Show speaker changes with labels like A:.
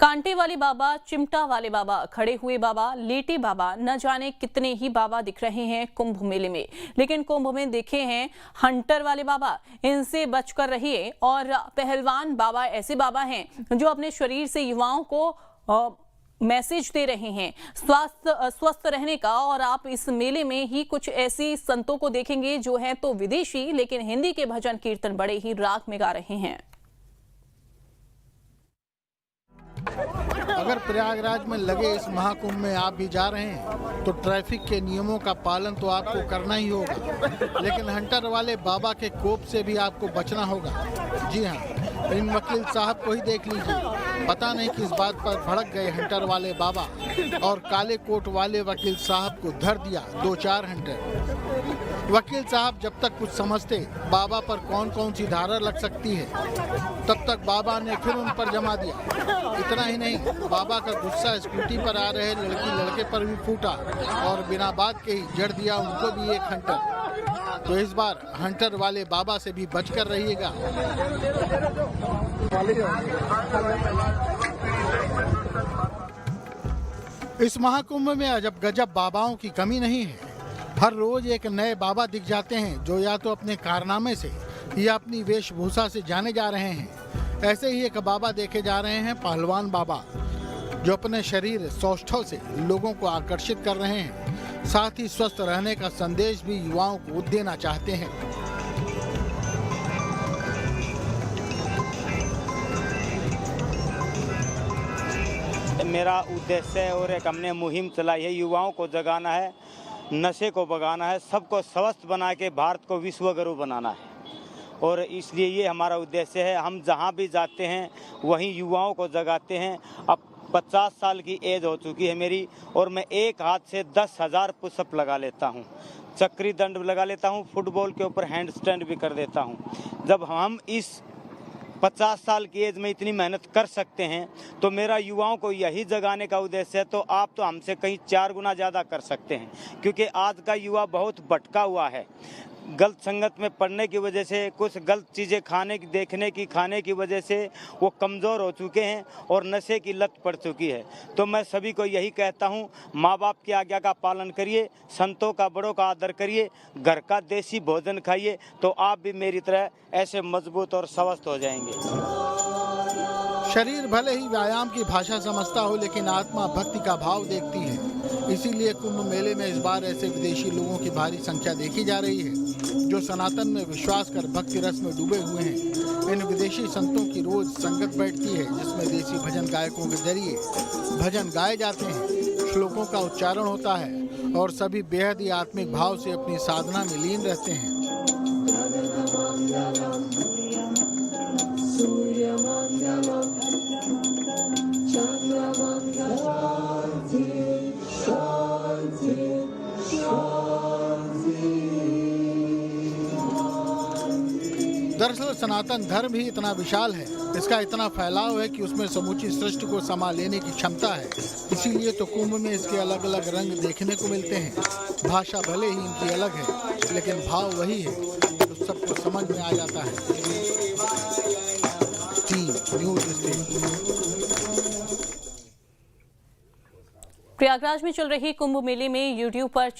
A: कांटे वाले बाबा, चिमटा वाले बाबा, खड़े हुए बाबा, लेटे बाबा, न जाने कितने ही बाबा दिख रहे हैं कुंभ मेले में। लेकिन कुंभ में देखे हैं हंटर वाले बाबा, इनसे बचकर रहिए। और पहलवान बाबा ऐसे बाबा हैं जो अपने शरीर से युवाओं को मैसेज दे रहे हैं स्वस्थ रहने का। और आप इस मेले में ही कुछ ऐसी संतों को देखेंगे जो हैं तो विदेशी, लेकिन हिंदी के भजन कीर्तन बड़े ही राग में गा रहे हैं।
B: अगर प्रयागराज में लगे इस महाकुंभ में आप भी जा रहे हैं तो ट्रैफिक के नियमों का पालन तो आपको करना ही होगा, लेकिन हंटर वाले बाबा के कोप से भी आपको बचना होगा। जी हाँ, इन वकील साहब को ही देख लीजिए। पता नहीं किस बात पर भड़क गए हंटर वाले बाबा और काले कोट वाले वकील साहब को धर दिया 2-4 हंटर। वकील साहब जब तक कुछ समझते बाबा पर कौन कौन सी धारा लग सकती है, तब तक बाबा ने फिर उन पर जमा दिया। इतना ही नहीं, बाबा का गुस्सा स्कूटी पर आ रहे लड़के पर भी फूटा और बिना बात के ही जड़ दिया उनको भी एक हंटर। तो इस बार हंटर वाले बाबा से भी बचकर रहिएगा। इस महाकुंभ में अजब गजब बाबाओं की कमी नहीं है। हर रोज एक नए बाबा दिख जाते हैं जो या तो अपने कारनामे से या अपनी वेशभूषा से जाने जा रहे हैं। ऐसे ही एक बाबा देखे जा रहे हैं, पहलवान बाबा, जो अपने शरीर सौष्ठव से लोगों को आकर्षित कर रहे हैं। साथ ही स्वस्थ रहने का संदेश भी युवाओं को देना चाहते हैं।
C: मेरा उद्देश्य और एक हमने मुहिम चलाई है, युवाओं को जगाना है, नशे को भगाना है, सबको स्वस्थ बना के भारत को विश्व गुरु बनाना है। और इसलिए ये हमारा उद्देश्य है। हम जहाँ भी जाते हैं वहीं युवाओं को जगाते हैं। अब 50 साल की एज हो चुकी है मेरी और मैं एक हाथ से 10,000 पुशअप लगा लेता हूँ, चक्री दंड लगा लेता हूँ, फुटबॉल के ऊपर हैंड स्टैंड भी कर देता हूँ। जब हम इस 50 साल की एज में इतनी मेहनत कर सकते हैं तो मेरा युवाओं को यही जगाने का उद्देश्य है। तो आप तो हमसे कहीं 4 गुना ज़्यादा कर सकते हैं, क्योंकि आज का युवा बहुत भटका हुआ है। गलत संगत में पड़ने की वजह से, कुछ गलत चीज़ें खाने की वजह से वो कमज़ोर हो चुके हैं और नशे की लत पड़ चुकी है। तो मैं सभी को यही कहता हूँ, माँ बाप की आज्ञा का पालन करिए, संतों का बड़ों का आदर करिए, घर का देसी भोजन खाइए, तो आप भी मेरी तरह ऐसे मजबूत और स्वस्थ हो जाएंगे।
B: शरीर भले ही व्यायाम की भाषा समझता हो, लेकिन आत्मा भक्ति का भाव देखती है। इसीलिए कुंभ मेले में इस बार ऐसे विदेशी लोगों की भारी संख्या देखी जा रही है जो सनातन में विश्वास कर भक्ति रस में डूबे हुए हैं। इन विदेशी संतों की रोज संगत बैठती है, जिसमें देसी भजन गायकों के जरिए भजन गाए जाते हैं, श्लोकों का उच्चारण होता है और सभी बेहद ही आत्मिक भाव से अपनी साधना में लीन रहते हैं। दरअसल सनातन धर्म ही इतना विशाल है, इसका इतना फैलाव है कि उसमें समूची सृष्टि को समा लेने की क्षमता है। इसीलिए तो कुंभ में इसके अलग अलग रंग देखने को मिलते हैं। भाषा भले ही इनकी अलग है, लेकिन भाव वही है, तो सबको समझ में आ जाता है।
A: प्रयागराज में चल रही कुंभ मेले में यूट्यूब पर